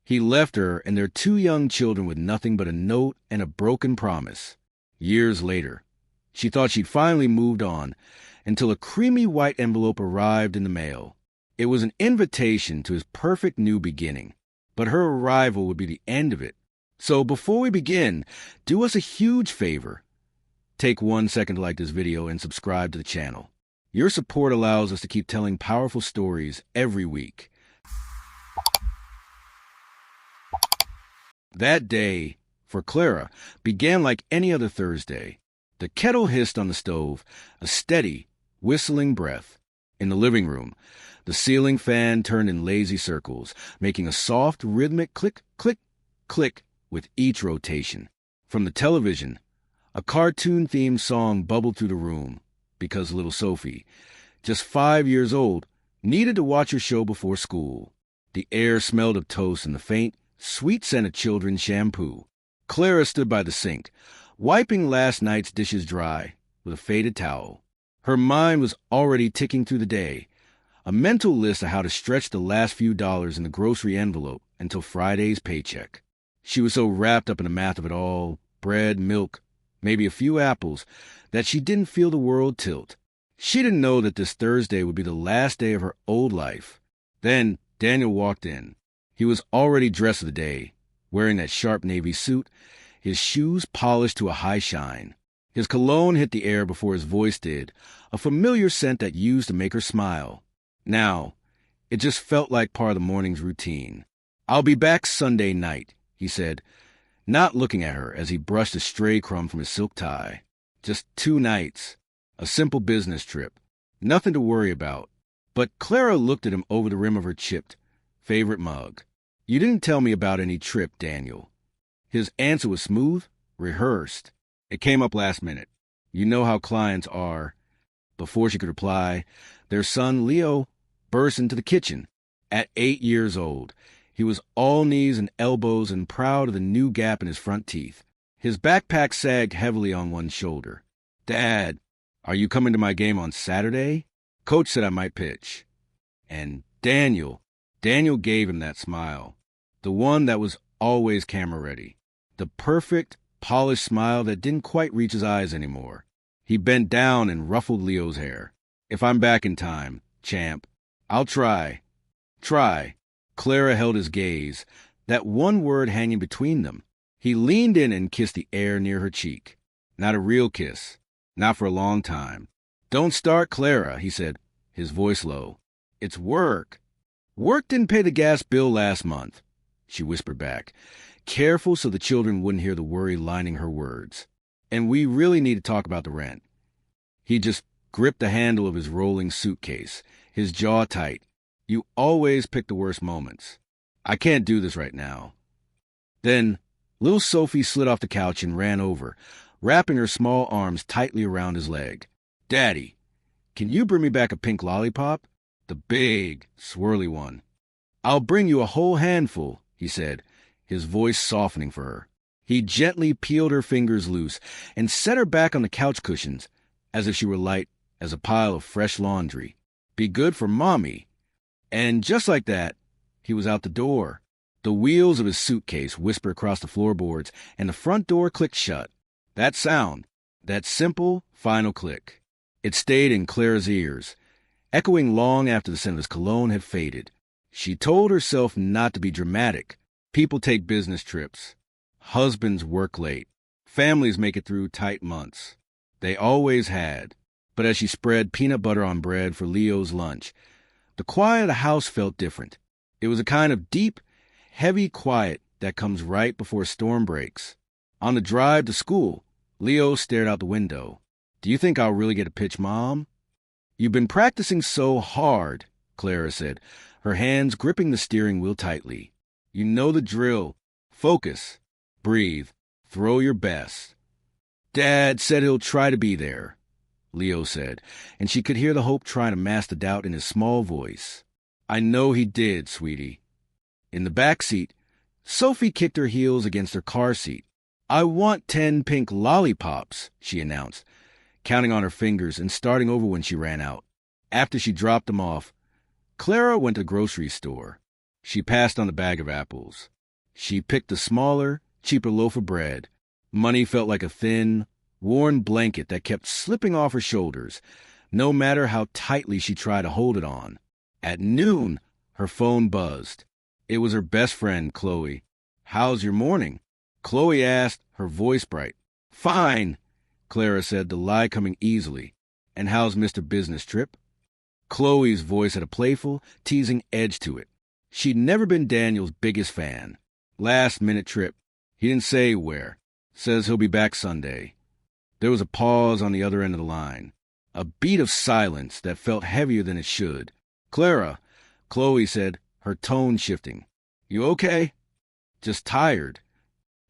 He left her and their 2 young children with nothing but a note and a broken promise. Years later, she thought she'd finally moved on until a creamy white envelope arrived in the mail. It was an invitation to his perfect new beginning, but her arrival would be the end of it. So before we begin, do us a huge favor. Take 1 second to like this video and subscribe to the channel. Your support allows us to keep telling powerful stories every week. That day, for Clara, began like any other Thursday. The kettle hissed on the stove, a steady, whistling breath. In the living room, the ceiling fan turned in lazy circles, making a soft, rhythmic click, click, click with each rotation. From the television, a cartoon-themed song bubbled through the room, because little Sophie, just 5 years old, needed to watch her show before school. The air smelled of toast and the faint, sweet scent of children's shampoo. Clara stood by the sink, wiping last night's dishes dry with a faded towel. Her mind was already ticking through the day, a mental list of how to stretch the last few dollars in the grocery envelope until Friday's paycheck. She was so wrapped up in the math of it all, bread, milk, maybe a few apples, that she didn't feel the world tilt. She didn't know that this Thursday would be the last day of her old life. Then Daniel walked in. He was already dressed for the day, wearing that sharp navy suit, his shoes polished to a high shine. His cologne hit the air before his voice did, a familiar scent that used to make her smile. Now, it just felt like part of the morning's routine. "I'll be back Sunday night," he said, not looking at her as he brushed a stray crumb from his silk tie. Just 2 nights, a simple business trip, nothing to worry about. But Clara looked at him over the rim of her chipped favorite mug. "You didn't tell me about any trip, Daniel." His answer was smooth, rehearsed. "It came up last minute. You know how clients are." Before she could reply, their son, Leo, burst into the kitchen. At 8 years old, he was all knees and elbows and proud of the new gap in his front teeth. His backpack sagged heavily on one shoulder. "Dad, are you coming to my game on Saturday? Coach said I might pitch." And Daniel gave him that smile, the one that was always camera ready, the perfect, polished smile that didn't quite reach his eyes anymore. He bent down and ruffled Leo's hair. "If I'm back in time, champ, I'll try." Try. Clara held his gaze, that one word hanging between them. He leaned in and kissed the air near her cheek. Not a real kiss, not for a long time. "Don't start, Clara," he said, his voice low. "It's work." "Work didn't pay the gas bill last month," she whispered back, careful so the children wouldn't hear the worry lining her words. "And we really need to talk about the rent." He just gripped the handle of his rolling suitcase, his jaw tight. "You always pick the worst moments. I can't do this right now." Then little Sophie slid off the couch and ran over, wrapping her small arms tightly around his leg. "Daddy, can you bring me back a pink lollipop? The big, swirly one." "I'll bring you a whole handful," he said, his voice softening for her. He gently peeled her fingers loose and set her back on the couch cushions as if she were light as a pile of fresh laundry. "Be good for Mommy." And just like that, he was out the door. The wheels of his suitcase whispered across the floorboards, and the front door clicked shut. That sound, that simple, final click. It stayed in Clara's ears, echoing long after the scent of his cologne had faded. She told herself not to be dramatic. People take business trips. Husbands work late. Families make it through tight months. They always had. But as she spread peanut butter on bread for Leo's lunch, the quiet of the house felt different. It was a kind of deep, heavy quiet that comes right before a storm breaks. On the drive to school, Leo stared out the window. "Do you think I'll really get a pitch, Mom?" "You've been practicing so hard," Clara said, her hands gripping the steering wheel tightly. "You know the drill. Focus. Breathe. Throw your best." "Dad said he'll try to be there," Leo said, and she could hear the hope trying to mask the doubt in his small voice. "I know he did, sweetie." In the back seat, Sophie kicked her heels against her car seat. "I want 10 pink lollipops," she announced, counting on her fingers and starting over when she ran out. After she dropped them off, Clara went to the grocery store. She passed on the bag of apples. She picked a smaller, cheaper loaf of bread. Money felt like a thin, worn blanket that kept slipping off her shoulders, no matter how tightly she tried to hold it on. At noon, her phone buzzed. It was her best friend, Chloe. "How's your morning?" Chloe asked, her voice bright. "Fine," Clara said, the lie coming easily. "And how's Mr. Business Trip?" Chloe's voice had a playful, teasing edge to it. She'd never been Daniel's biggest fan. "Last-minute trip. He didn't say where. Says he'll be back Sunday." There was a pause on the other end of the line. A beat of silence that felt heavier than it should. "Clara," Chloe said, her tone shifting. "You okay?" "Just tired.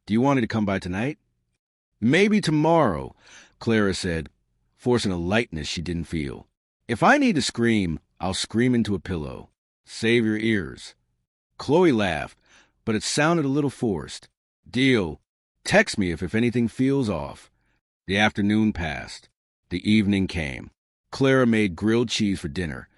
Do you want me to come by tonight?" "Maybe tomorrow," Clara said, forcing a lightness she didn't feel. "If I need to scream, I'll scream into a pillow. Save your ears." Chloe laughed, but it sounded a little forced. "Deal. Text me if anything feels off." The afternoon passed. The evening came. Clara made grilled cheese for dinner,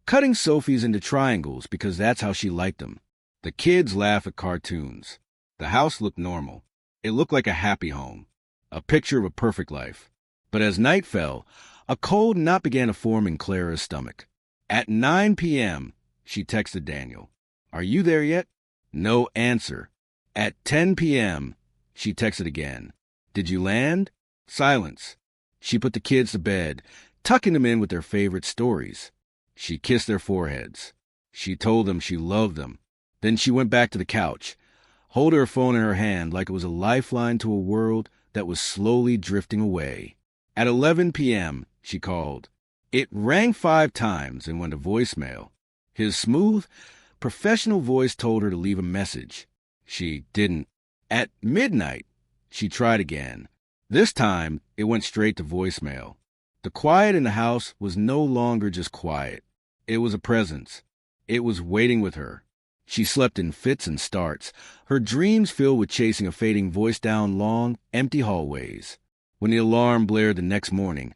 cutting Sophie's into triangles because that's how she liked them. The kids laughed at cartoons. The house looked normal. It looked like a happy home, a picture of a perfect life. But as night fell, a cold knot began to form in Clara's stomach. At 9 p.m., she texted Daniel. "Are you there yet?" No answer. At 10 p.m., she texted again. "Did you land?" Silence. She put the kids to bed, tucking them in with their favorite stories. She kissed their foreheads. She told them she loved them. Then she went back to the couch, holding her phone in her hand like it was a lifeline to a world that was slowly drifting away. At 11 p.m., she called. It rang 5 times and went to voicemail. His smooth, professional voice told her to leave a message. She didn't. At midnight, she tried again. This time, it went straight to voicemail. The quiet in the house was no longer just quiet. It was a presence. It was waiting with her. She slept in fits and starts, her dreams filled with chasing a fading voice down long, empty hallways. When the alarm blared the next morning,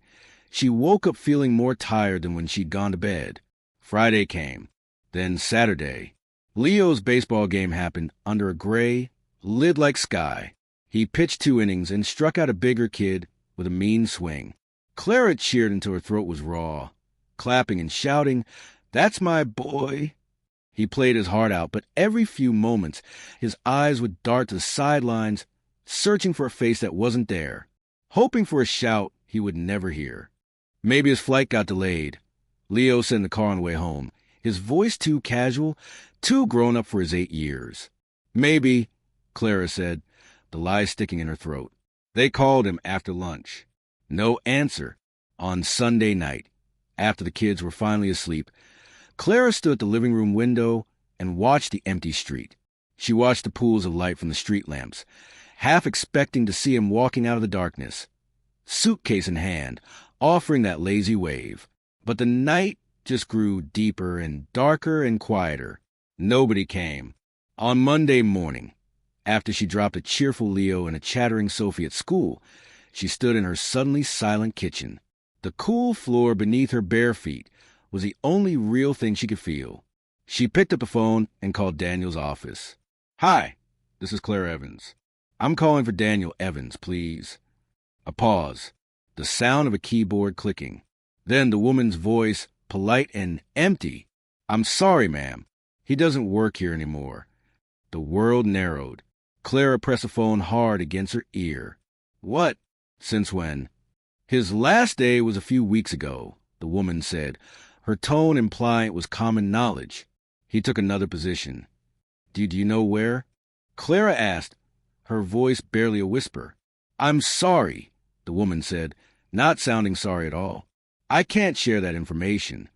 she woke up feeling more tired than when she'd gone to bed. Friday came. Then Saturday. Leo's baseball game happened under a gray, lid-like sky. He pitched 2 innings and struck out a bigger kid with a mean swing. Clara cheered until her throat was raw, clapping and shouting, "That's my boy!" He played his heart out, but every few moments his eyes would dart to the sidelines, searching for a face that wasn't there, hoping for a shout he would never hear. Maybe his flight got delayed. Leo said in the car on the way home, his voice too casual, too grown up for his 8 years. "Maybe," Clara said, the lie sticking in her throat. They called him after lunch. No answer. On Sunday night, after the kids were finally asleep, Clara stood at the living room window and watched the empty street. She watched the pools of light from the street lamps, half expecting to see him walking out of the darkness, suitcase in hand, offering that lazy wave. But the night just grew deeper and darker and quieter. Nobody came. On Monday morning, after she dropped a cheerful Leo and a chattering Sophie at school, she stood in her suddenly silent kitchen. The cool floor beneath her bare feet was the only real thing she could feel. She picked up the phone and called Daniel's office. "Hi, this is Claire Evans. I'm calling for Daniel Evans, please." A pause, the sound of a keyboard clicking. Then the woman's voice, polite and empty. "I'm sorry, ma'am. He doesn't work here anymore." The world narrowed. Clara pressed the phone hard against her ear. "What? Since when?" "His last day was a few weeks ago," the woman said, her tone implying it was common knowledge. He took another position. Do you know where?" Clara asked, her voice barely a whisper. "I'm sorry," the woman said, not sounding sorry at all. "I can't share that information."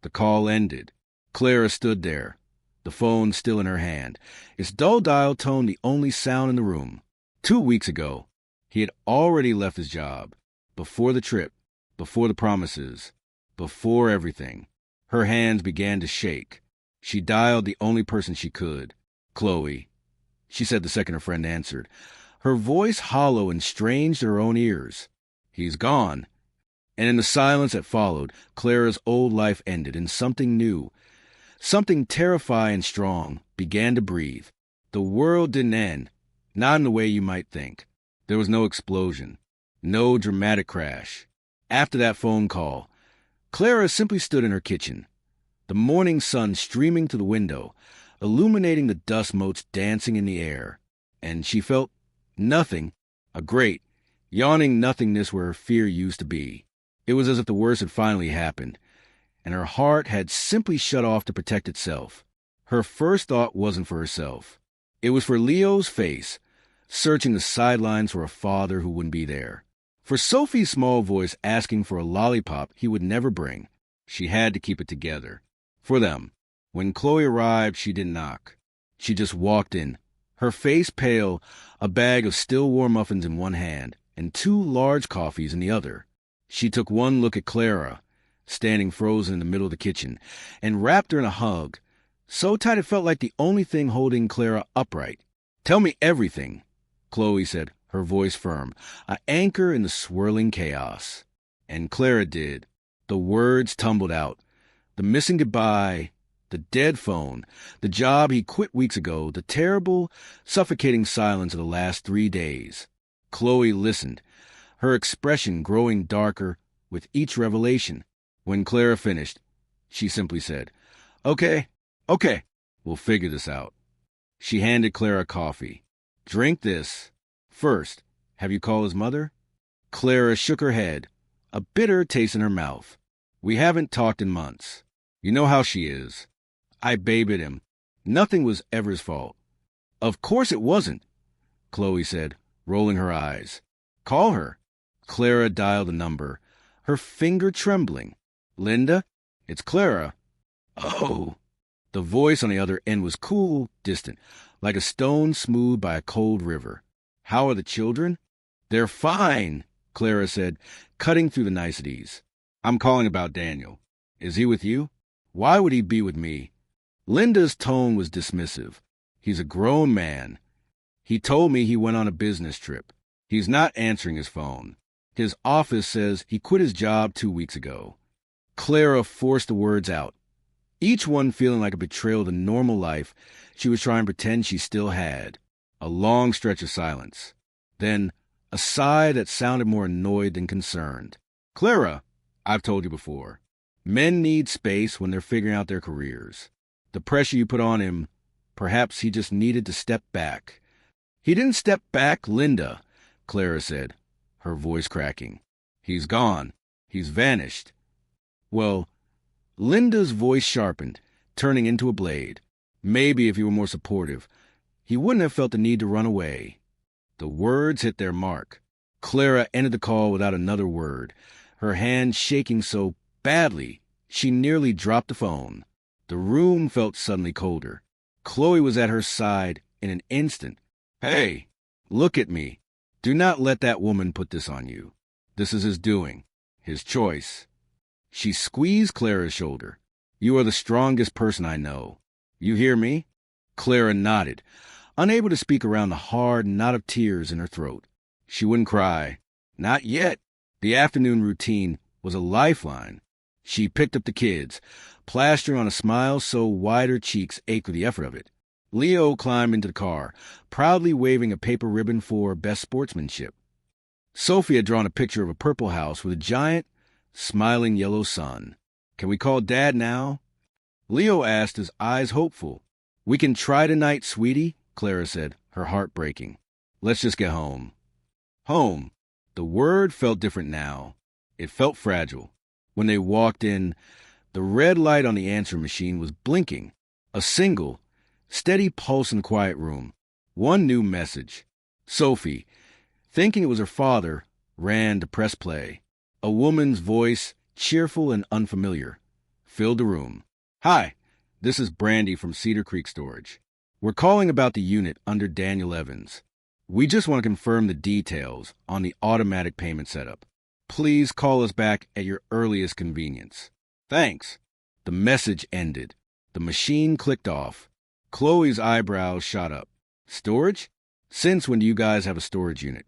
The call ended. Clara stood there, the phone still in her hand, its dull dial tone the only sound in the room. 2 weeks ago, he had already left his job. Before the trip, before the promises, before everything. Her hands began to shake. She dialed the only person she could. "Chloe," she said the second her friend answered, her voice hollow and strange to her own ears. "He's gone." And in the silence that followed, Clara's old life ended and something new, something terrifying and strong, began to breathe. The world didn't end, not in the way you might think. There was no explosion, no dramatic crash. After that phone call, Clara simply stood in her kitchen, the morning sun streaming through the window, illuminating the dust motes dancing in the air, and she felt nothing, a great, yawning nothingness where her fear used to be. It was as if the worst had finally happened, and her heart had simply shut off to protect itself. Her first thought wasn't for herself. It was for Leo's face, searching the sidelines for a father who wouldn't be there. For Sophie's small voice asking for a lollipop he would never bring. She had to keep it together. For them. When Chloe arrived, she didn't knock. She just walked in, her face pale, a bag of still warm muffins in one hand, and 2 large coffees in the other. She took one look at Clara, standing frozen in the middle of the kitchen, and wrapped her in a hug, so tight it felt like the only thing holding Clara upright. "Tell me everything," Chloe said, her voice firm, an anchor in the swirling chaos. And Clara did. The words tumbled out. The missing goodbye, the dead phone, the job he quit weeks ago, the terrible, suffocating silence of the last 3 days. Chloe listened, her expression growing darker with each revelation. When Clara finished, she simply said, Okay, we'll figure this out." She handed Clara coffee. "Drink this. First, have you called his mother?" Clara shook her head, a bitter taste in her mouth. "We haven't talked in months. You know how she is. I babied him. Nothing was ever his fault." "Of course it wasn't," Chloe said, rolling her eyes. "Call her." Clara dialed the number, her finger trembling. "Linda, it's Clara." "Oh." The voice on the other end was cool, distant, like a stone smoothed by a cold river. "How are the children?" "They're fine," Clara said, cutting through the niceties. "I'm calling about Daniel. Is he with you?" "Why would he be with me?" Linda's tone was dismissive. "He's a grown man. He told me he went on a business trip. He's not answering his phone. His office says he quit his job 2 weeks ago." Clara forced the words out, each one feeling like a betrayal of the normal life she was trying to pretend she still had. A long stretch of silence. Then a sigh that sounded more annoyed than concerned. "Clara, I've told you before. Men need space when they're figuring out their careers. The pressure you put on him, perhaps he just needed to step back." "He didn't step back, Linda," Clara said, her voice cracking. "He's gone. He's vanished." "Well," Linda's voice sharpened, turning into a blade. "Maybe if he were more supportive, he wouldn't have felt the need to run away." The words hit their mark. Clara ended the call without another word, her hand shaking so badly she nearly dropped the phone. The room felt suddenly colder. Chloe was at her side in an instant. "Hey, look at me. Do not let that woman put this on you. This is his doing, his choice." She squeezed Clara's shoulder. "You are the strongest person I know. You hear me?" Clara nodded, unable to speak around the hard knot of tears in her throat. She wouldn't cry. Not yet. The afternoon routine was a lifeline. She picked up the kids, plastering on a smile so wide her cheeks ached with the effort of it. Leo climbed into the car, proudly waving a paper ribbon for best sportsmanship. Sophie had drawn a picture of a purple house with a giant, smiling yellow sun. "Can we call Dad now?" Leo asked, his eyes hopeful. "We can try tonight, sweetie," Clara said, her heart breaking. "Let's just get home." Home. The word felt different now. It felt fragile. When they walked in, the red light on the answering machine was blinking. A single, steady pulse in the quiet room. One new message. Sophie, thinking it was her father, ran to press play. A woman's voice, cheerful and unfamiliar, filled the room. "Hi, this is Brandy from Cedar Creek Storage. We're calling about the unit under Daniel Evans. We just want to confirm the details on the automatic payment setup. Please call us back at your earliest convenience. Thanks." The message ended. The machine clicked off. Chloe's eyebrows shot up. "Storage? Since when do you guys have a storage unit?"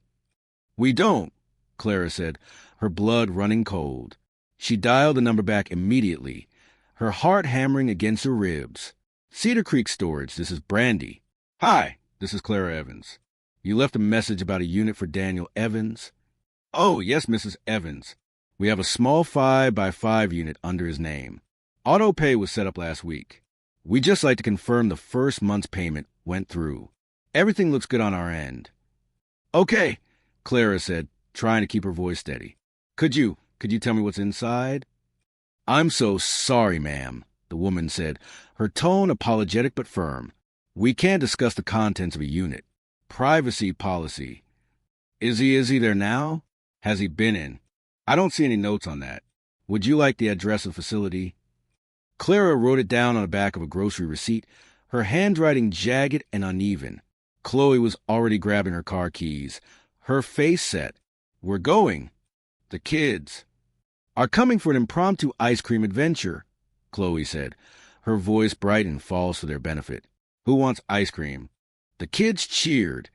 "We don't," Clara said, her blood running cold. She dialed the number back immediately, her heart hammering against her ribs. "Cedar Creek Storage, this is Brandy." Hi, this is Clara Evans. You left a message about a unit for Daniel Evans? Oh, yes, Mrs. Evans. We have a small 5 by 5 unit under his name. Auto pay was set up last week. We'd just like to confirm the first month's payment went through. Everything looks good on our end. Okay, Clara said, trying to keep her voice steady. Could you tell me what's inside? I'm so sorry, ma'am, the woman said, her tone apologetic but firm. We can't discuss the contents of a unit. Privacy policy. Is he there now? Has he been in? I don't see any notes on that. Would you like the address of the facility? Clara wrote it down on the back of a grocery receipt, her handwriting jagged and uneven. Chloe was already grabbing her car keys, her face set. We're going. The kids are coming for an impromptu ice cream adventure, Chloe said, her voice bright and false for their benefit. Who wants ice cream? The kids cheered,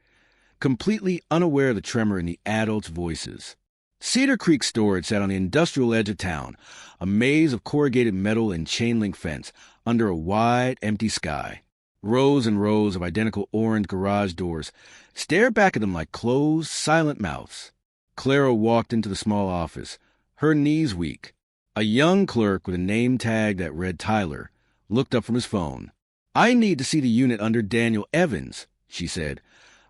completely unaware of the tremor in the adults' voices. Cedar Creek Storage sat on the industrial edge of town, a maze of corrugated metal and chain-link fence under a wide, empty sky. Rows and rows of identical orange garage doors stared back at them like closed, silent mouths. Clara walked into the small office, her knees weak. A young clerk with a name tag that read Tyler looked up from his phone. I need to see the unit under Daniel Evans, she said,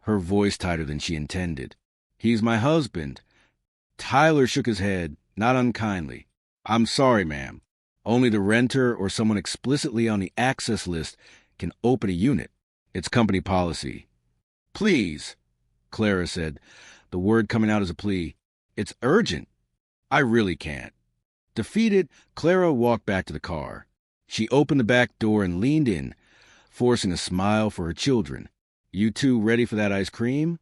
her voice tighter than she intended. He's my husband. Tyler shook his head, not unkindly. I'm sorry, ma'am. Only the renter or someone explicitly on the access list can open a unit. It's company policy. Please, Clara said, the word coming out as a plea. It's urgent. I really can't. Defeated, Clara walked back to the car. She opened the back door and leaned in, forcing a smile for her children. You two ready for that ice cream?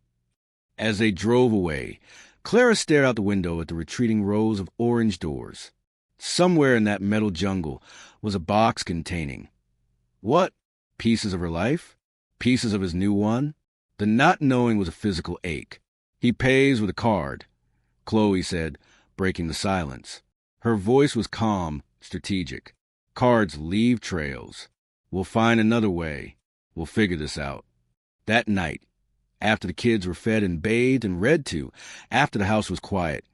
As they drove away, Clara stared out the window at the retreating rows of orange doors. Somewhere in that metal jungle was a box containing what? Pieces of her life? Pieces of his new one? The not knowing was a physical ache. He pays with a card, Chloe said, breaking the silence. Her voice was calm, strategic. Cards leave trails. We'll find another way. We'll figure this out. That night, after the kids were fed and bathed and read to, after the house was quiet,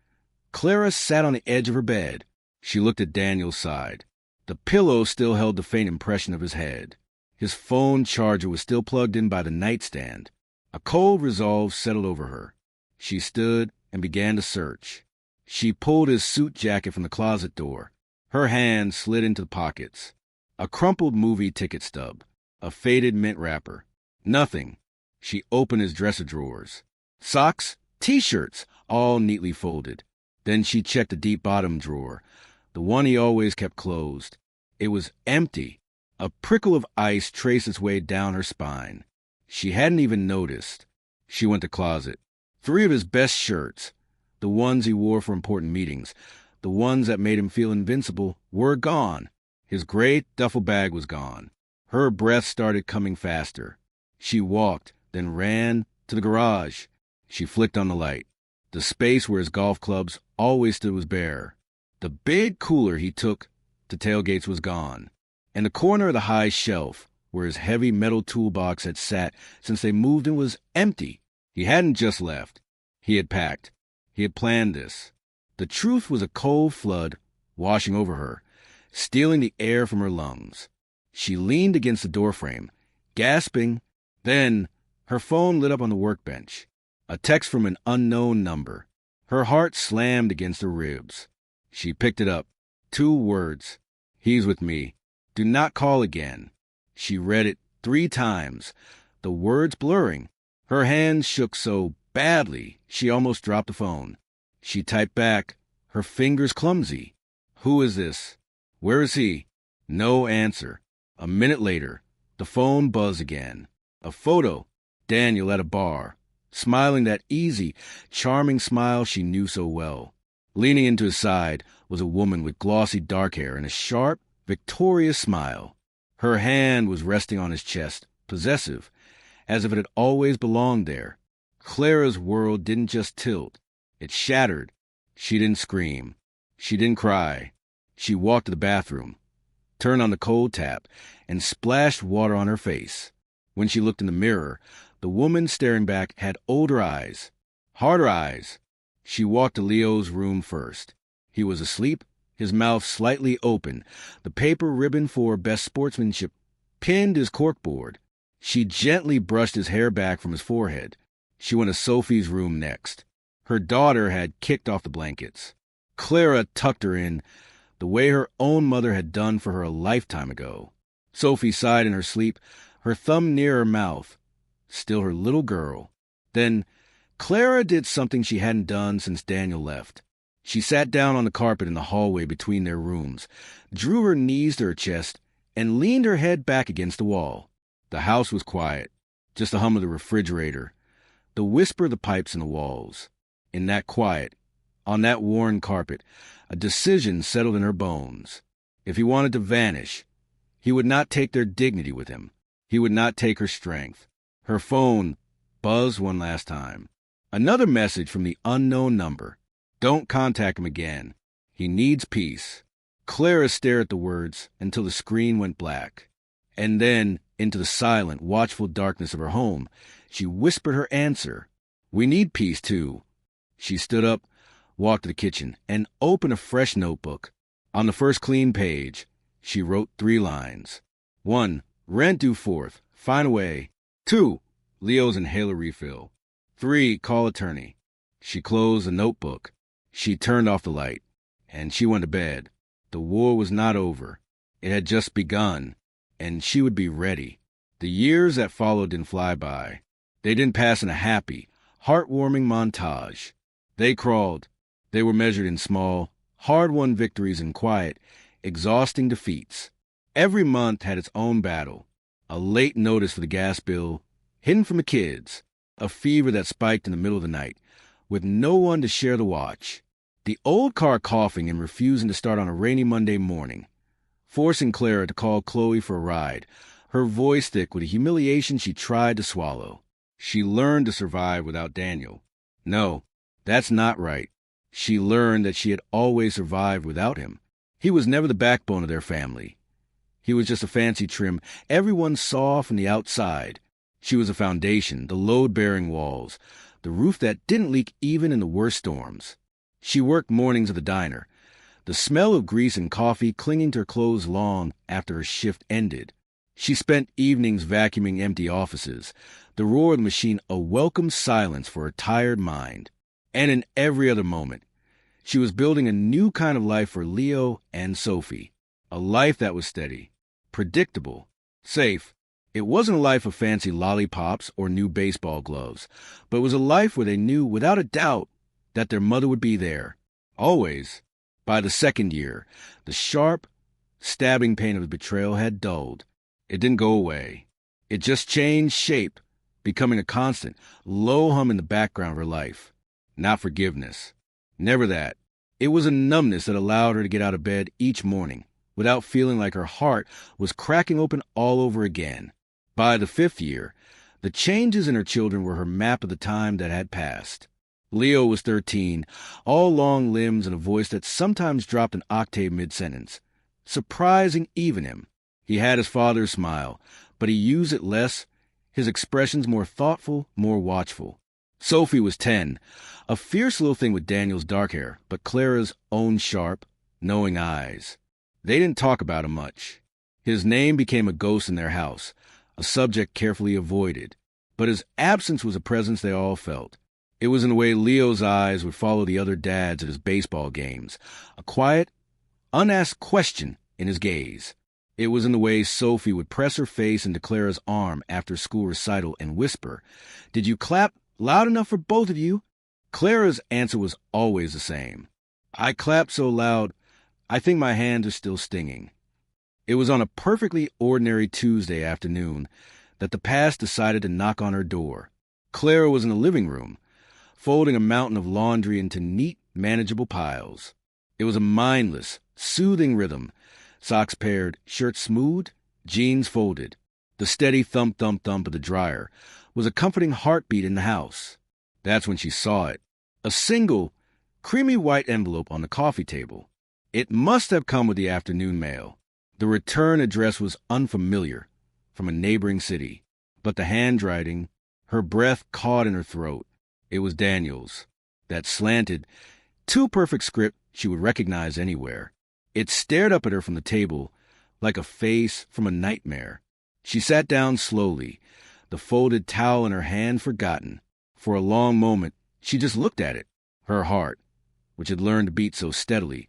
Clara sat on the edge of her bed. She looked at Daniel's side. The pillow still held the faint impression of his head. His phone charger was still plugged in by the nightstand. A cold resolve settled over her. She stood and began to search. She pulled his suit jacket from the closet door. Her hands slid into the pockets. A crumpled movie ticket stub. A faded mint wrapper. Nothing. She opened his dresser drawers. Socks, T-shirts, all neatly folded. Then she checked the deep bottom drawer, the one he always kept closed. It was empty. A prickle of ice traced its way down her spine. She hadn't even noticed. She went to the closet. 3 of his best shirts, the ones he wore for important meetings, the ones that made him feel invincible, were gone. His great duffel bag was gone. Her breath started coming faster. She walked, then ran to the garage. She flicked on the light. The space where his golf clubs always stood was bare. The big cooler he took to tailgates was gone. And the corner of the high shelf, where his heavy metal toolbox had sat since they moved in, was empty. He hadn't just left. He had packed. He had planned this. The truth was a cold flood washing over her, stealing the air from her lungs. She leaned against the doorframe, gasping. Then her phone lit up on the workbench. A text from an unknown number. Her heart slammed against her ribs. She picked it up. 2 words. He's with me. Do not call again. She read it 3 times, the words blurring. Her hands shook so badly she almost dropped the phone. She typed back, her fingers clumsy. Who is this? Where is he? No answer. A minute later, the phone buzzed again. A photo. Daniel at a bar, smiling that easy, charming smile she knew so well. Leaning into his side was a woman with glossy dark hair and a sharp, victorious smile. Her hand was resting on his chest, possessive, as if it had always belonged there. Clara's world didn't just tilt. It shattered. She didn't scream. She didn't cry. She walked to the bathroom, turned on the cold tap, and splashed water on her face. When she looked in the mirror, the woman staring back had older eyes, harder eyes. She walked to Leo's room first. He was asleep, his mouth slightly open, the paper ribbon for best sportsmanship pinned his corkboard. She gently brushed his hair back from his forehead. She went to Sophie's room next. Her daughter had kicked off the blankets. Clara tucked her in, the way her own mother had done for her a lifetime ago. Sophie sighed in her sleep, her thumb near her mouth. Still her little girl. Then Clara did something she hadn't done since Daniel left. She sat down on the carpet in the hallway between their rooms, drew her knees to her chest, and leaned her head back against the wall. The house was quiet, just the hum of the refrigerator, the whisper of the pipes in the walls. In that quiet, on that worn carpet, a decision settled in her bones. If he wanted to vanish, he would not take their dignity with him. He would not take her strength. Her phone buzzed one last time. Another message from the unknown number. Don't contact him again. He needs peace. Clara stared at the words until the screen went black. And then, into the silent, watchful darkness of her home, she whispered her answer. We need peace, too. She stood up, walked to the kitchen, and opened a fresh notebook. On the first clean page, she wrote 3 lines. 1. Rent due 4th. Find a way. 2. Leo's inhaler refill. 3. Call attorney. She closed the notebook. She turned off the light, and she went to bed. The war was not over. It had just begun, and she would be ready. The years that followed didn't fly by. They didn't pass in a happy, heartwarming montage. They crawled. They were measured in small, hard-won victories and quiet, exhausting defeats. Every month had its own battle. A late notice for the gas bill, hidden from the kids. A fever that spiked in the middle of the night, with no one to share the watch. The old car coughing and refusing to start on a rainy Monday morning. Forcing Clara to call Chloe for a ride, her voice thick with a humiliation she tried to swallow. She learned to survive without Daniel. No, that's not right. She learned that she had always survived without him. He was never the backbone of their family. He was just a fancy trim everyone saw from the outside. She was a foundation, the load-bearing walls, the roof that didn't leak even in the worst storms. She worked mornings at the diner, the smell of grease and coffee clinging to her clothes long after her shift ended. She spent evenings vacuuming empty offices, the roar of the machine a welcome silence for her tired mind. And in every other moment, she was building a new kind of life for Leo and Sophie, a life that was steady, predictable, safe. It wasn't a life of fancy lollipops or new baseball gloves, but it was a life where they knew without a doubt that their mother would be there, always. By the second year, the sharp, stabbing pain of the betrayal had dulled. It didn't go away. It just changed shape, becoming a constant, low hum in the background of her life. Not forgiveness. Never that. It was a numbness that allowed her to get out of bed each morning without feeling like her heart was cracking open all over again. By the 5th year, the changes in her children were her map of the time that had passed. Leo was 13, all long limbs and a voice that sometimes dropped an octave mid-sentence, surprising even him. He had his father's smile, but he used it less, his expressions more thoughtful, more watchful. Sophie was 10, a fierce little thing with Daniel's dark hair, but Clara's own sharp, knowing eyes. They didn't talk about him much. His name became a ghost in their house, a subject carefully avoided. But his absence was a presence they all felt. It was in the way Leo's eyes would follow the other dads at his baseball games, a quiet, unasked question in his gaze. It was in the way Sophie would press her face into Clara's arm after school recital and whisper, "Did you clap loud enough for both of you?" Clara's answer was always the same. "I clapped so loud, I think my hands are still stinging." It was on a perfectly ordinary Tuesday afternoon that the past decided to knock on her door. Clara was in the living room, folding a mountain of laundry into neat, manageable piles. It was a mindless, soothing rhythm, socks paired, shirt smoothed, jeans folded. The steady thump-thump-thump of the dryer was a comforting heartbeat in the house. That's when she saw it. A single, creamy white envelope on the coffee table. It must have come with the afternoon mail. The return address was unfamiliar, from a neighboring city. But the handwriting, her breath caught in her throat. It was Daniel's. That slanted, too perfect script she would recognize anywhere. It stared up at her from the table like a face from a nightmare. She sat down slowly, the folded towel in her hand forgotten. For a long moment, she just looked at it. Her heart, which had learned to beat so steadily,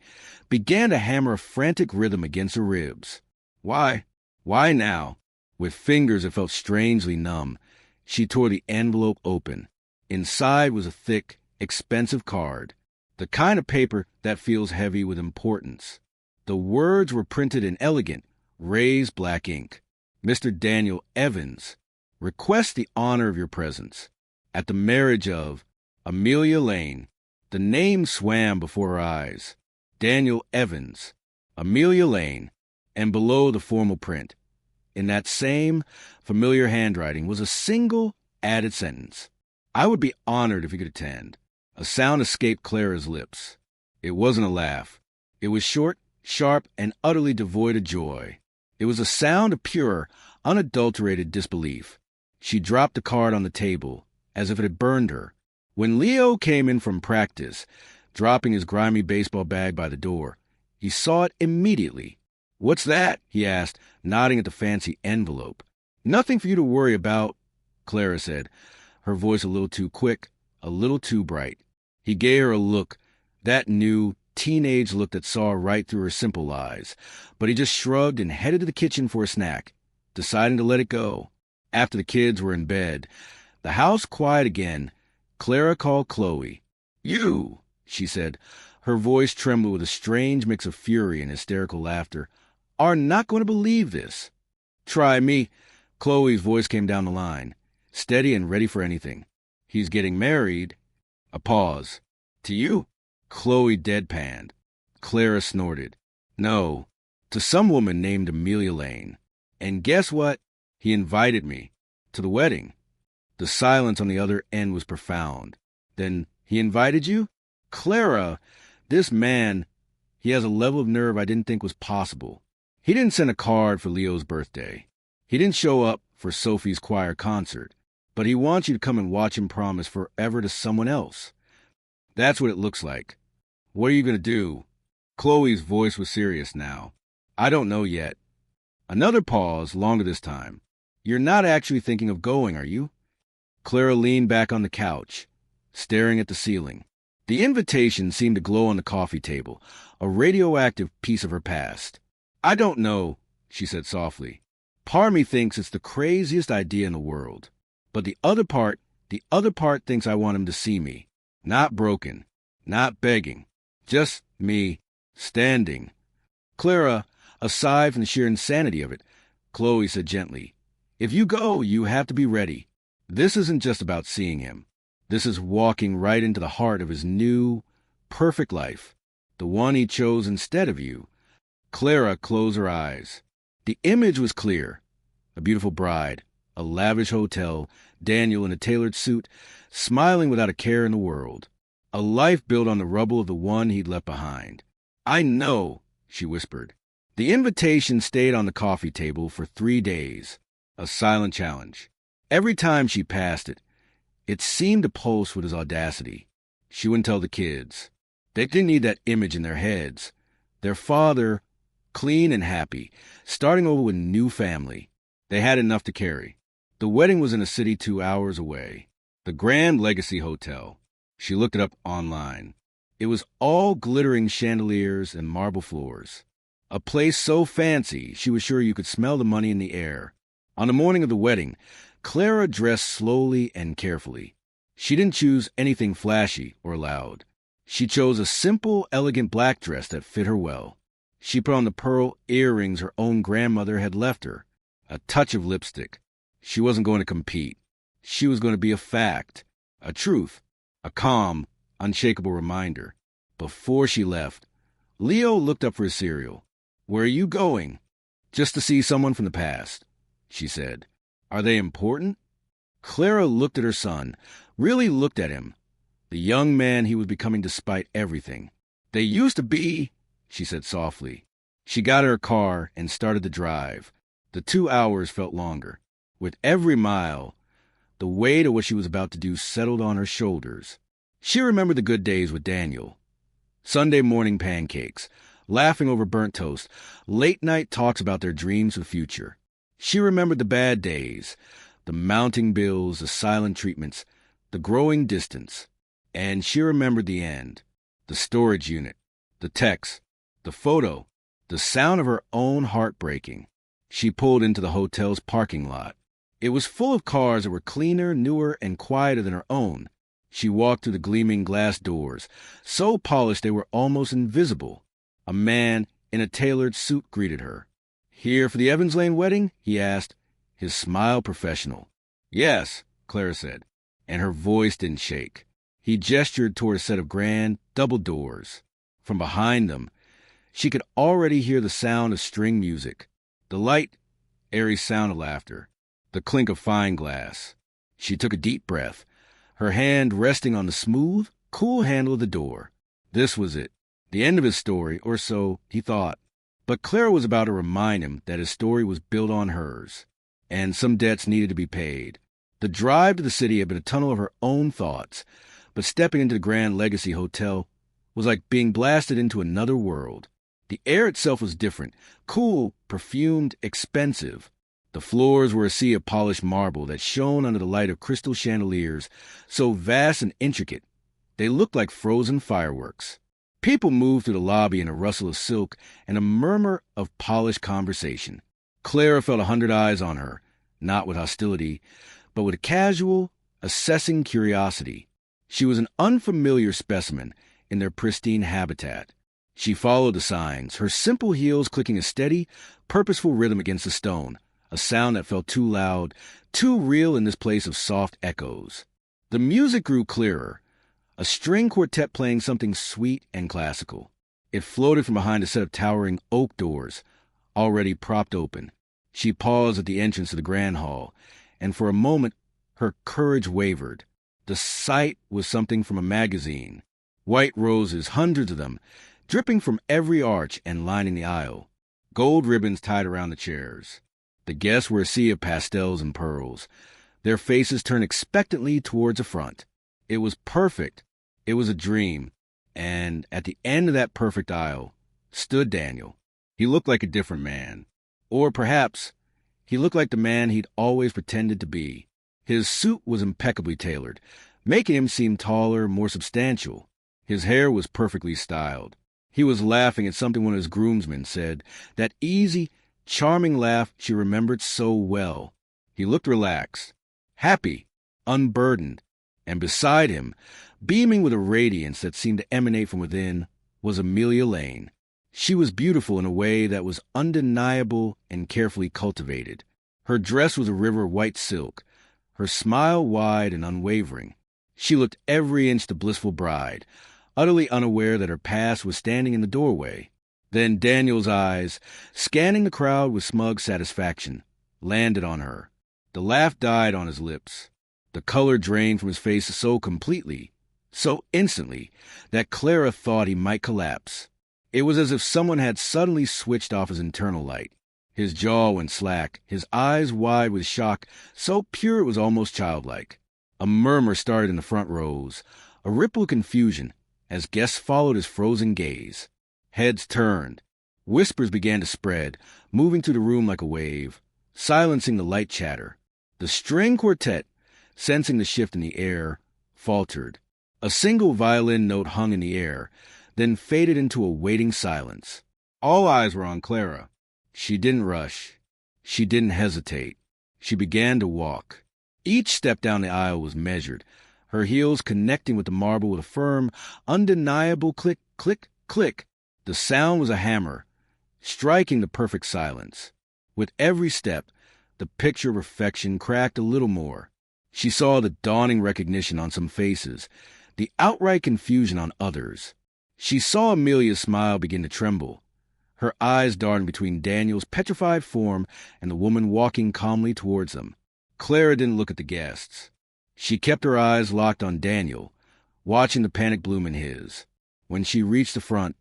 began to hammer a frantic rhythm against her ribs. Why? Why now? With fingers that felt strangely numb, she tore the envelope open. Inside was a thick, expensive card, the kind of paper that feels heavy with importance. The words were printed in elegant, raised black ink. Mr. Daniel Evans, request the honor of your presence at the marriage of Amelia Lane. The name swam before her eyes. Daniel Evans, Amelia Lane, and below the formal print, in that same familiar handwriting, was a single added sentence. I would be honored if you could attend. A sound escaped Clara's lips. It wasn't a laugh. It was short, sharp, and utterly devoid of joy. It was a sound of pure, unadulterated disbelief. She dropped the card on the table, as if it had burned her. When Leo came in from practice, dropping his grimy baseball bag by the door, he saw it immediately. "What's that?" he asked, nodding at the fancy envelope. "Nothing for you to worry about," Clara said, her voice a little too quick, a little too bright. He gave her a look, that new, teenage look that saw right through her simple lies, but he just shrugged and headed to the kitchen for a snack, deciding to let it go. After the kids were in bed, the house quiet again, Clara called Chloe. "You," she said, her voice trembling with a strange mix of fury and hysterical laughter, "are not going to believe this." "Try me." Chloe's voice came down the line, steady and ready for anything. "He's getting married." A pause. "To you?" Chloe deadpanned. Clara snorted. "No, to some woman named Amelia Lane. And guess what? He invited me. To the wedding." The silence on the other end was profound. "Then he invited you?" "Clara, this man, he has a level of nerve I didn't think was possible. He didn't send a card for Leo's birthday. He didn't show up for Sophie's choir concert. But he wants you to come and watch him promise forever to someone else. That's what it looks like. What are you going to do?" Chloe's voice was serious now. "I don't know yet." Another pause, longer this time. "You're not actually thinking of going, are you?" Clara leaned back on the couch, staring at the ceiling. The invitation seemed to glow on the coffee table, a radioactive piece of her past. "I don't know," she said softly. "Part of me thinks it's the craziest idea in the world. But the other part thinks I want him to see me. Not broken, not begging, just me, standing." "Clara, aside from the sheer insanity of it," Chloe said gently, "if you go, you have to be ready. This isn't just about seeing him. This is walking right into the heart of his new, perfect life, the one he chose instead of you." Clara closed her eyes. The image was clear. A beautiful bride, a lavish hotel, Daniel in a tailored suit, smiling without a care in the world. A life built on the rubble of the one he'd left behind. "I know," she whispered. The invitation stayed on the coffee table for 3 days, a silent challenge. Every time she passed it, it seemed to pulse with his audacity. She wouldn't tell the kids. They didn't need that image in their heads. Their father, clean and happy, starting over with a new family. They had enough to carry. The wedding was in a city 2 hours away. The Grand Legacy Hotel. She looked it up online. It was all glittering chandeliers and marble floors. A place so fancy she was sure you could smell the money in the air. On the morning of the wedding, Clara dressed slowly and carefully. She didn't choose anything flashy or loud. She chose a simple, elegant black dress that fit her well. She put on the pearl earrings her own grandmother had left her, a touch of lipstick. She wasn't going to compete. She was going to be a fact, a truth, a calm, unshakable reminder. Before she left, Leo looked up for his cereal. "Where are you going?" "Just to see someone from the past," she said. "Are they important?" Clara looked at her son, really looked at him, the young man he was becoming despite everything. "They used to be," she said softly. She got her car and started the drive. The 2 hours felt longer. With every mile, the weight of what she was about to do settled on her shoulders. She remembered the good days with Daniel. Sunday morning pancakes, laughing over burnt toast, late-night talks about their dreams of the future. She remembered the bad days, the mounting bills, the silent treatments, the growing distance. And she remembered the end, the storage unit, the text, the photo, the sound of her own heart breaking. She pulled into the hotel's parking lot. It was full of cars that were cleaner, newer, and quieter than her own. She walked through the gleaming glass doors, so polished they were almost invisible. A man in a tailored suit greeted her. "Here for the Evans Lane wedding?" he asked, his smile professional. "Yes," Clara said, and her voice didn't shake. He gestured toward a set of grand, double doors. From behind them, she could already hear the sound of string music, the light, airy sound of laughter, the clink of fine glass. She took a deep breath, her hand resting on the smooth, cool handle of the door. This was it, the end of his story, or so he thought. But Clara was about to remind him that his story was built on hers, and some debts needed to be paid. The drive to the city had been a tunnel of her own thoughts, but stepping into the Grand Legacy Hotel was like being blasted into another world. The air itself was different, cool, perfumed, expensive. The floors were a sea of polished marble that shone under the light of crystal chandeliers, so vast and intricate, they looked like frozen fireworks. People moved through the lobby in a rustle of silk and a murmur of polished conversation. Clara felt 100 eyes on her, not with hostility, but with a casual, assessing curiosity. She was an unfamiliar specimen in their pristine habitat. She followed the signs, her simple heels clicking a steady, purposeful rhythm against the stone, a sound that felt too loud, too real in this place of soft echoes. The music grew clearer, a string quartet playing something sweet and classical. It floated from behind a set of towering oak doors, already propped open. She paused at the entrance to the grand hall, and for a moment her courage wavered. The sight was something from a magazine. White roses, hundreds of them, dripping from every arch and lining the aisle. Gold ribbons tied around the chairs. The guests were a sea of pastels and pearls, their faces turned expectantly towards the front. It was perfect. It was a dream. And at the end of that perfect aisle stood Daniel. He looked like a different man. Or perhaps he looked like the man he'd always pretended to be. His suit was impeccably tailored, making him seem taller, more substantial. His hair was perfectly styled. He was laughing at something one of his groomsmen said, that easy, charming laugh she remembered so well. He looked relaxed, happy, unburdened, and beside him, beaming with a radiance that seemed to emanate from within, was Amelia Lane. She was beautiful in a way that was undeniable and carefully cultivated. Her dress was a river of white silk, her smile wide and unwavering. She looked every inch the blissful bride, utterly unaware that her past was standing in the doorway. Then Daniel's eyes, scanning the crowd with smug satisfaction, landed on her. The laugh died on his lips. The color drained from his face so completely, so instantly, that Clara thought he might collapse. It was as if someone had suddenly switched off his internal light. His jaw went slack, his eyes wide with shock, so pure it was almost childlike. A murmur started in the front rows, a ripple of confusion, as guests followed his frozen gaze. Heads turned. Whispers began to spread, moving through the room like a wave, silencing the light chatter. The string quartet, sensing the shift in the air, faltered. A single violin note hung in the air, then faded into a waiting silence. All eyes were on Clara. She didn't rush. She didn't hesitate. She began to walk. Each step down the aisle was measured, her heels connecting with the marble with a firm, undeniable click, click, click. The sound was a hammer, striking the perfect silence. With every step, the picture of perfection cracked a little more. She saw the dawning recognition on some faces, the outright confusion on others. She saw Amelia's smile begin to tremble, her eyes darting between Daniel's petrified form and the woman walking calmly towards them. Clara didn't look at the guests. She kept her eyes locked on Daniel, watching the panic bloom in his. When she reached the front,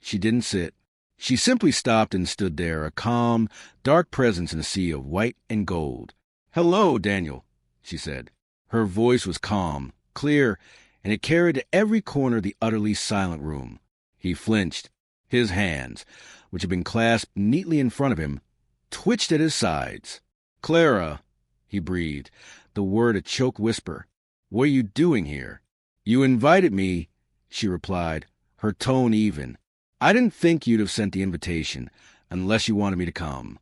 she didn't sit. She simply stopped and stood there, a calm, dark presence in a sea of white and gold. "Hello, Daniel," she said. Her voice was calm, clear, and it carried to every corner of the utterly silent room. He flinched. His hands, which had been clasped neatly in front of him, twitched at his sides. "Clara," he breathed, the word a choked whisper. "What are you doing here?" "You invited me," she replied, her tone even. "I didn't think you'd have sent the invitation, unless you wanted me to come."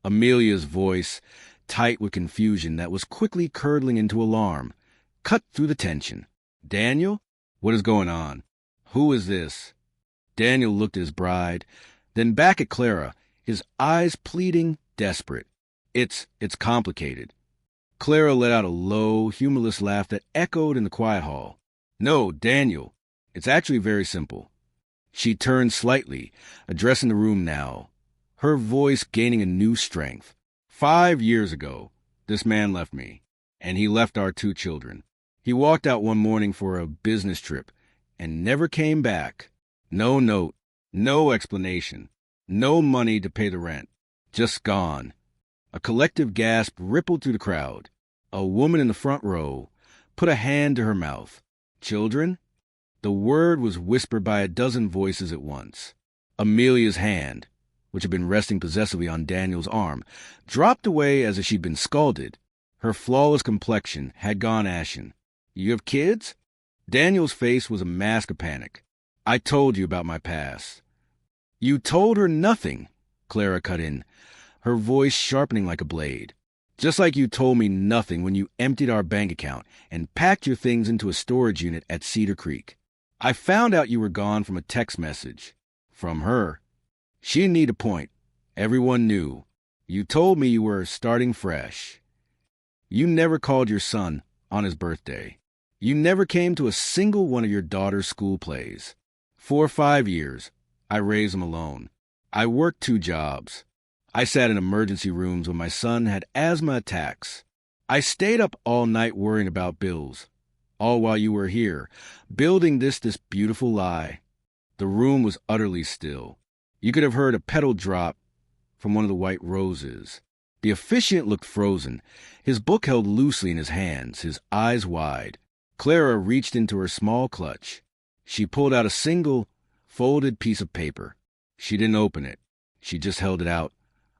Amelia's voice, tight with confusion that was quickly curdling into alarm, cut through the tension. "Daniel? What is going on? Who is this?" Daniel looked at his bride, then back at Clara, his eyes pleading, desperate. It's complicated." Clara let out a low, humorless laugh that echoed in the quiet hall. "No, Daniel. It's actually very simple." She turned slightly, addressing the room now, her voice gaining a new strength. 5 years ago, this man left me, and he left our 2 children. He walked out one morning for a business trip and never came back. No note, no explanation, no money to pay the rent. Just gone. A collective gasp rippled through the crowd. A woman in the front row put a hand to her mouth. "Children?" The word was whispered by a dozen voices at once. Amelia's hand, which had been resting possessively on Daniel's arm, dropped away as if she'd been scalded. Her flawless complexion had gone ashen. "You have kids?" Daniel's face was a mask of panic. "I told you about my past." "You told her nothing," Clara cut in, her voice sharpening like a blade. "Just like you told me nothing when you emptied our bank account and packed your things into a storage unit at Cedar Creek. I found out you were gone from a text message. From her. She didn't need a point. Everyone knew. You told me you were starting fresh. You never called your son on his birthday. You never came to a single one of your daughter's school plays. For 5 years, I raised him alone. I worked 2 jobs. I sat in emergency rooms when my son had asthma attacks. I stayed up all night worrying about bills, all while you were here, building this beautiful lie." The room was utterly still. You could have heard a petal drop from one of the white roses. The officiant looked frozen, his book held loosely in his hands, his eyes wide. Clara reached into her small clutch. She pulled out a single, folded piece of paper. She didn't open it. She just held it out,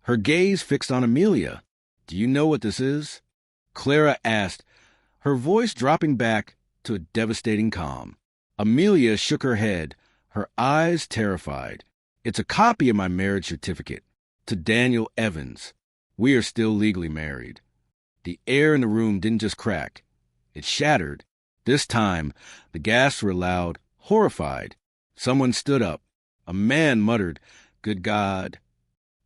her gaze fixed on Amelia. "Do you know what this is?" Clara asked, her voice dropping back to a devastating calm. Amelia shook her head, her eyes terrified. "It's a copy of my marriage certificate to Daniel Evans. We are still legally married." The air in the room didn't just crack. It shattered. This time, the gasps were loud, horrified. Someone stood up. A man muttered, "Good God."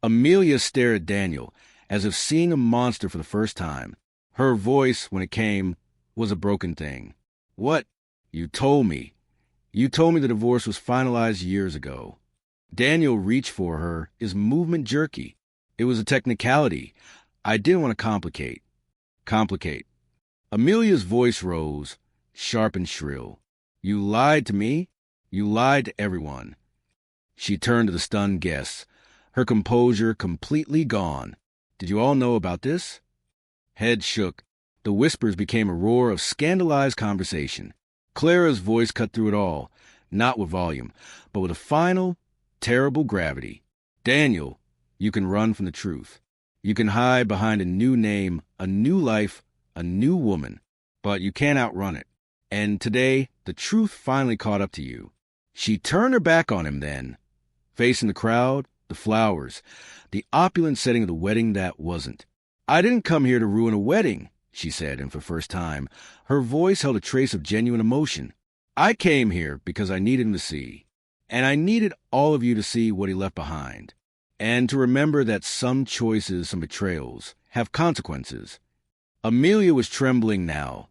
Amelia stared at Daniel, as if seeing a monster for the first time. Her voice, when it came, was a broken thing. "What? You told me. You told me the divorce was finalized years ago." Daniel reached for her, his movement jerky. "It was a technicality. I didn't want to complicate." Amelia's voice rose, sharp and shrill. "You lied to me. You lied to everyone." She turned to the stunned guests, her composure completely gone. "Did you all know about this?" Heads shook. The whispers became a roar of scandalized conversation. Clara's voice cut through it all, not with volume, but with a final, terrible gravity. "Daniel, you can run from the truth. You can hide behind a new name, a new life, a new woman, but you can't outrun it. And today, the truth finally caught up to you." She turned her back on him then, facing the crowd, the flowers, the opulent setting of the wedding that wasn't. "I didn't come here to ruin a wedding," she said, and for the first time, her voice held a trace of genuine emotion. "I came here because I needed him to see. And I needed all of you to see what he left behind. And to remember that some choices, some betrayals, have consequences." Amelia was trembling now,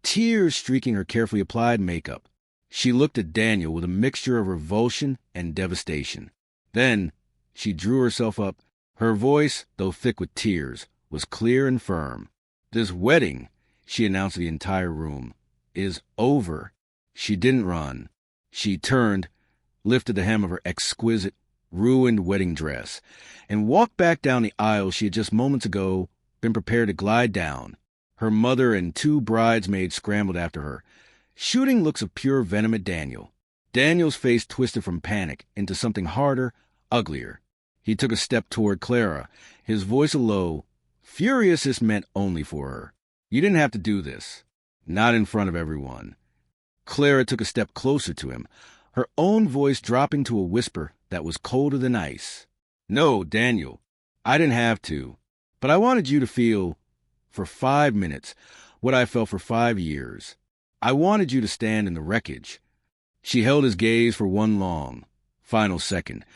tears streaking her carefully applied makeup. She looked at Daniel with a mixture of revulsion and devastation. Then she drew herself up. Her voice, though thick with tears, was clear and firm. "This wedding," she announced to the entire room, "is over." She didn't run. She turned, lifted the hem of her exquisite, ruined wedding dress, and walked back down the aisle she had just moments ago been prepared to glide down. Her mother and 2 bridesmaids scrambled after her, shooting looks of pure venom at Daniel. Daniel's face twisted from panic into something harder, uglier. He took a step toward Clara, his voice low. Furious this meant only for her. You didn't have to do this. Not in front of everyone. Clara took a step closer to him, her own voice dropping to a whisper that was colder than ice. No, Daniel, I didn't have to. But I wanted you to feel, for 5 minutes, what I felt for 5 years. I wanted you to stand in the wreckage. She held his gaze for one long, final second,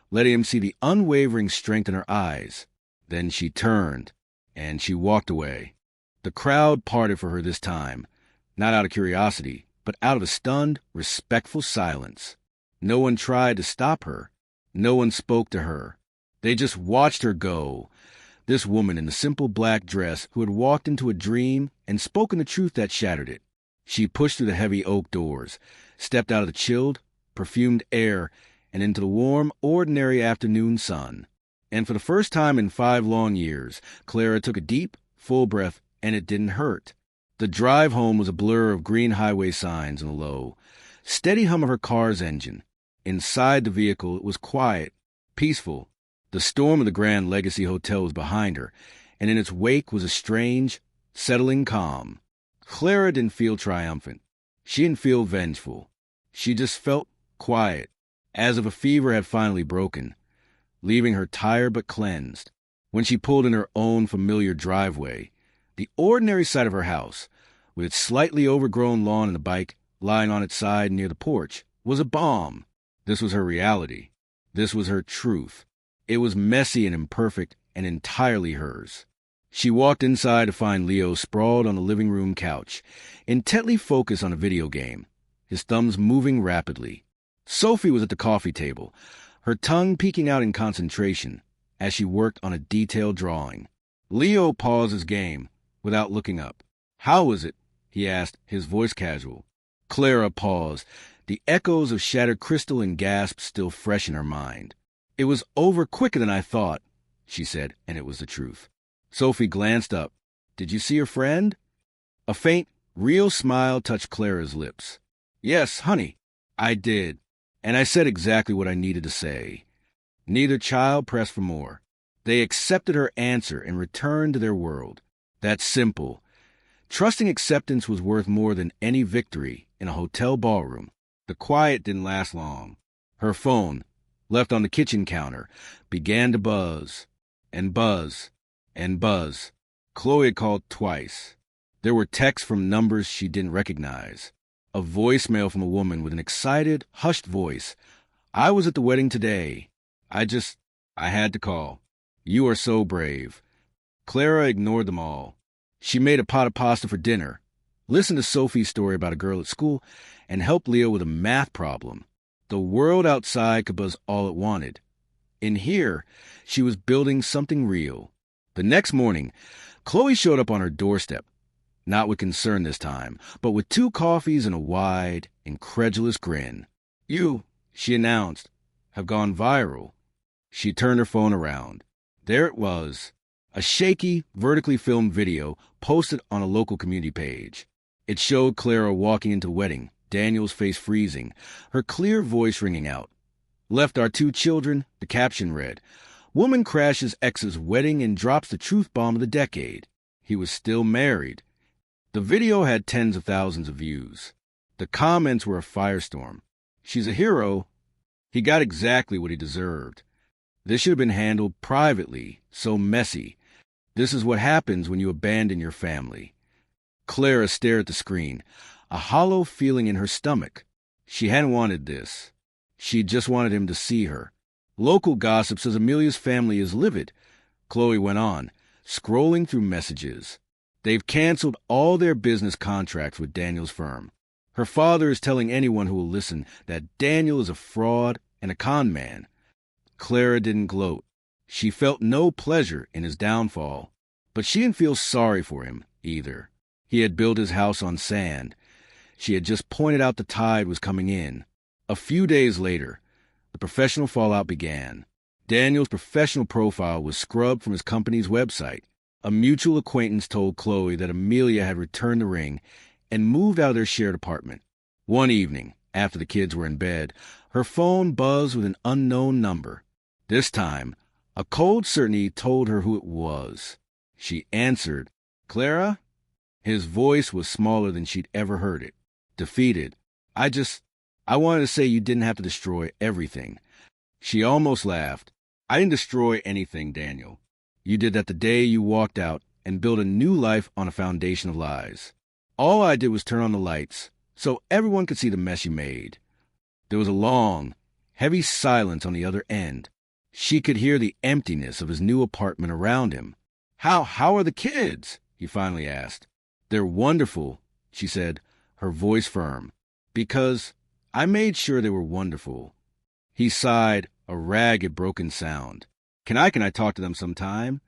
letting him see the unwavering strength in her eyes. Then she turned, and she walked away. The crowd parted for her this time, not out of curiosity, but out of a stunned, respectful silence. No one tried to stop her. No one spoke to her. They just watched her go. This woman in the simple black dress who had walked into a dream and spoken the truth that shattered it. She pushed through the heavy oak doors, stepped out of the chilled, perfumed air, and into the warm, ordinary afternoon sun. And for the first time in 5 long years, Clara took a deep, full breath, and it didn't hurt. The drive home was a blur of green highway signs and a low, steady hum of her car's engine. Inside the vehicle, it was quiet, peaceful. The storm of the Grand Legacy Hotel was behind her, and in its wake was a strange, settling calm. Clara didn't feel triumphant. She didn't feel vengeful. She just felt quiet, as if a fever had finally broken, leaving her tired but cleansed. When she pulled in her own familiar driveway, the ordinary sight of her house, with its slightly overgrown lawn and the bike lying on its side near the porch, was a balm. This was her reality. This was her truth. It was messy and imperfect and entirely hers. She walked inside to find Leo sprawled on the living room couch, intently focused on a video game, his thumbs moving rapidly. Sophie was at the coffee table, her tongue peeking out in concentration as she worked on a detailed drawing. Leo paused his game without looking up. "How was it?" he asked, his voice casual. Clara paused, the echoes of shattered crystal and gasps still fresh in her mind. "It was over quicker than I thought," she said, and it was the truth. Sophie glanced up. "Did you see your friend?" A faint, real smile touched Clara's lips. "Yes, honey, I did. And I said exactly what I needed to say." Neither child pressed for more. They accepted her answer and returned to their world. That's simple. Trusting acceptance was worth more than any victory in a hotel ballroom. The quiet didn't last long. Her phone, left on the kitchen counter, began to buzz, and buzz, and buzz. Chloe had called twice. There were texts from numbers she didn't recognize. A voicemail from a woman with an excited, hushed voice. "I was at the wedding today. I had to call. You are so brave." Clara ignored them all. She made a pot of pasta for dinner, listened to Sophie's story about a girl at school, and helped Leo with a math problem. The world outside could buzz all it wanted. In here, she was building something real. The next morning, Chloe showed up on her doorstep, not with concern this time, but with 2 coffees and a wide, incredulous grin. "You," she announced, "have gone viral." She turned her phone around. There it was, a shaky, vertically filmed video posted on a local community page. It showed Clara walking into a wedding, Daniel's face freezing, her clear voice ringing out. "Left our 2 children," the caption read. "Woman crashes ex's wedding and drops the truth bomb of the decade. He was still married." The video had tens of thousands of views. The comments were a firestorm. "She's a hero." "He got exactly what he deserved." "This should have been handled privately, so messy." "This is what happens when you abandon your family." Clara stared at the screen, a hollow feeling in her stomach. She hadn't wanted this. She just wanted him to see her. "Local gossip says Amelia's family is livid," Chloe went on, scrolling through messages. "They've canceled all their business contracts with Daniel's firm. Her father is telling anyone who will listen that Daniel is a fraud and a con man." Clara didn't gloat. She felt no pleasure in his downfall, but she didn't feel sorry for him, either. He had built his house on sand. She had just pointed out the tide was coming in. A few days later, the professional fallout began. Daniel's professional profile was scrubbed from his company's website. A mutual acquaintance told Chloe that Amelia had returned the ring and moved out of their shared apartment. One evening, after the kids were in bed, her phone buzzed with an unknown number. This time, a cold certainty told her who it was. She answered. "Clara?" His voice was smaller than she'd ever heard it. Defeated. I wanted to say you didn't have to destroy everything." She almost laughed. "I didn't destroy anything, Daniel. You did that the day you walked out and built a new life on a foundation of lies. All I did was turn on the lights so everyone could see the mess you made." There was a long, heavy silence on the other end. She could hear the emptiness of his new apartment around him. How are the kids?" he finally asked. "They're wonderful," she said, her voice firm. "Because I made sure they were wonderful." He sighed, a ragged, broken sound. Can I talk to them sometime?"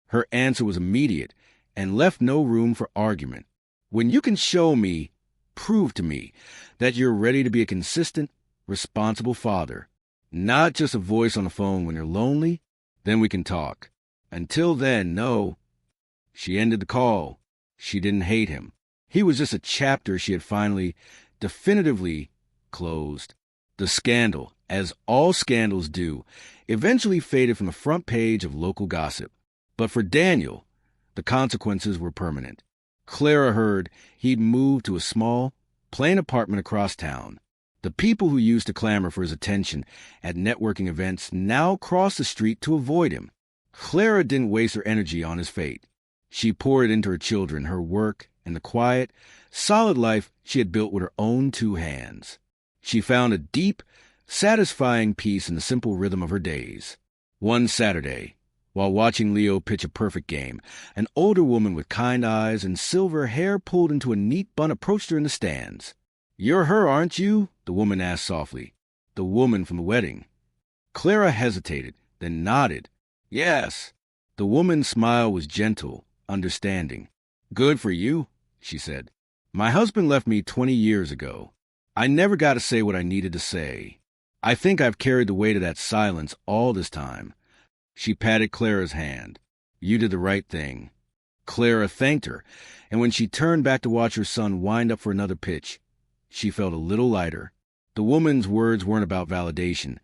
Her answer was immediate and left no room for argument. "When you can prove to me, that you're ready to be a consistent, responsible father, not just a voice on the phone when you're lonely, then we can talk. Until then, no." She ended the call. She didn't hate him. He was just a chapter she had finally, definitively closed. The scandal, as all scandals do, eventually faded from the front page of local gossip. But for Daniel, the consequences were permanent. Clara heard he'd moved to a small, plain apartment across town. The people who used to clamor for his attention at networking events now crossed the street to avoid him. Clara didn't waste her energy on his fate. She poured it into her children, her work, and the quiet, solid life she had built with her own two hands. She found a deep, satisfying peace in the simple rhythm of her days. One Saturday, while watching Leo pitch a perfect game, an older woman with kind eyes and silver hair pulled into a neat bun approached her in the stands. "You're her, aren't you?" the woman asked softly. "The woman from the wedding." Clara hesitated, then nodded. "Yes." The woman's smile was gentle, understanding. "Good for you," she said. "My husband left me 20 years ago. I never got to say what I needed to say. I think I've carried the weight of that silence all this time." She patted Clara's hand. "You did the right thing." Clara thanked her, and when she turned back to watch her son wind up for another pitch, she felt a little lighter. The woman's words weren't about validation.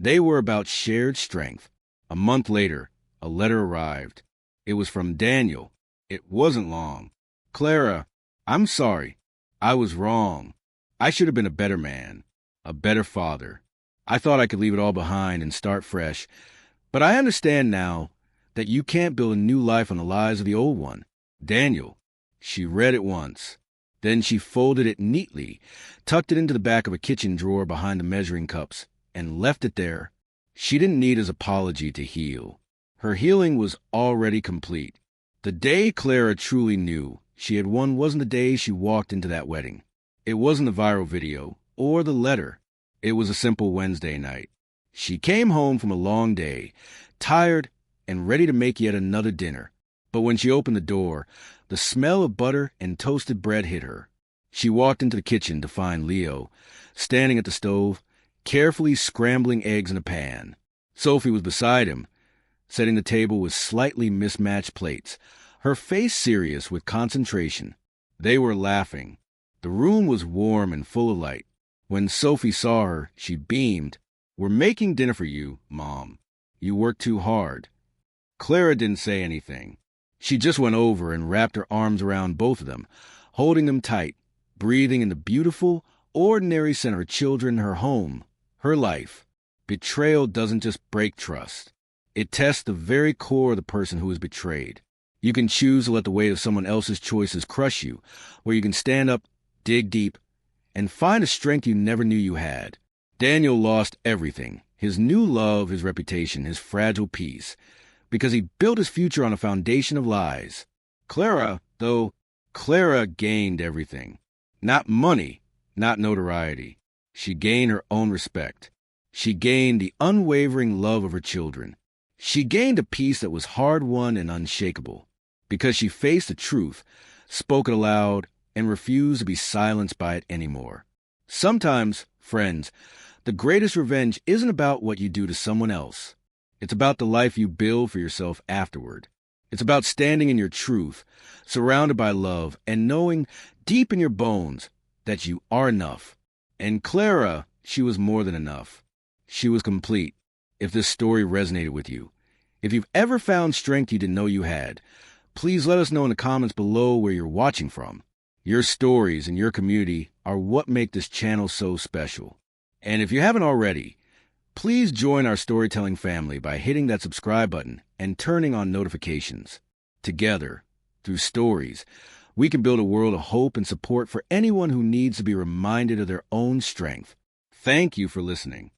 They were about shared strength. A month later, a letter arrived. It was from Daniel. It wasn't long. "Clara, I'm sorry. I was wrong. I should have been a better man, a better father. I thought I could leave it all behind and start fresh. But I understand now that you can't build a new life on the lies of the old one. Daniel." She read it once. Then she folded it neatly, tucked it into the back of a kitchen drawer behind the measuring cups, and left it there. She didn't need his apology to heal. Her healing was already complete. The day Clara truly knew she had won wasn't the day she walked into that wedding. It wasn't the viral video or the letter. It was a simple Wednesday night. She came home from a long day, tired and ready to make yet another dinner. But when she opened the door, the smell of butter and toasted bread hit her. She walked into the kitchen to find Leo, standing at the stove, carefully scrambling eggs in a pan. Sophie was beside him, setting the table with slightly mismatched plates, her face serious with concentration. They were laughing. The room was warm and full of light. When Sophie saw her, she beamed. "We're making dinner for you, Mom. You worked too hard." Clara didn't say anything. She just went over and wrapped her arms around both of them, holding them tight, breathing in the beautiful, ordinary scent of her children, her home, her life. Betrayal doesn't just break trust. It tests the very core of the person who is betrayed. You can choose to let the weight of someone else's choices crush you, or you can stand up, dig deep, and find a strength you never knew you had. Daniel lost everything, his new love, his reputation, his fragile peace, because he built his future on a foundation of lies. Clara gained everything. Not money, not notoriety. She gained her own respect. She gained the unwavering love of her children. She gained a peace that was hard-won and unshakable, because she faced the truth, spoke it aloud, and refused to be silenced by it anymore. Sometimes, friends, the greatest revenge isn't about what you do to someone else. It's about the life you build for yourself afterward. It's about standing in your truth, surrounded by love, and knowing deep in your bones that you are enough. And Clara, she was more than enough. She was complete. If this story resonated with you, if you've ever found strength you didn't know you had, please let us know in the comments below where you're watching from. Your stories and your community are what make this channel so special. And if you haven't already, please join our storytelling family by hitting that subscribe button and turning on notifications. Together, through stories, we can build a world of hope and support for anyone who needs to be reminded of their own strength. Thank you for listening.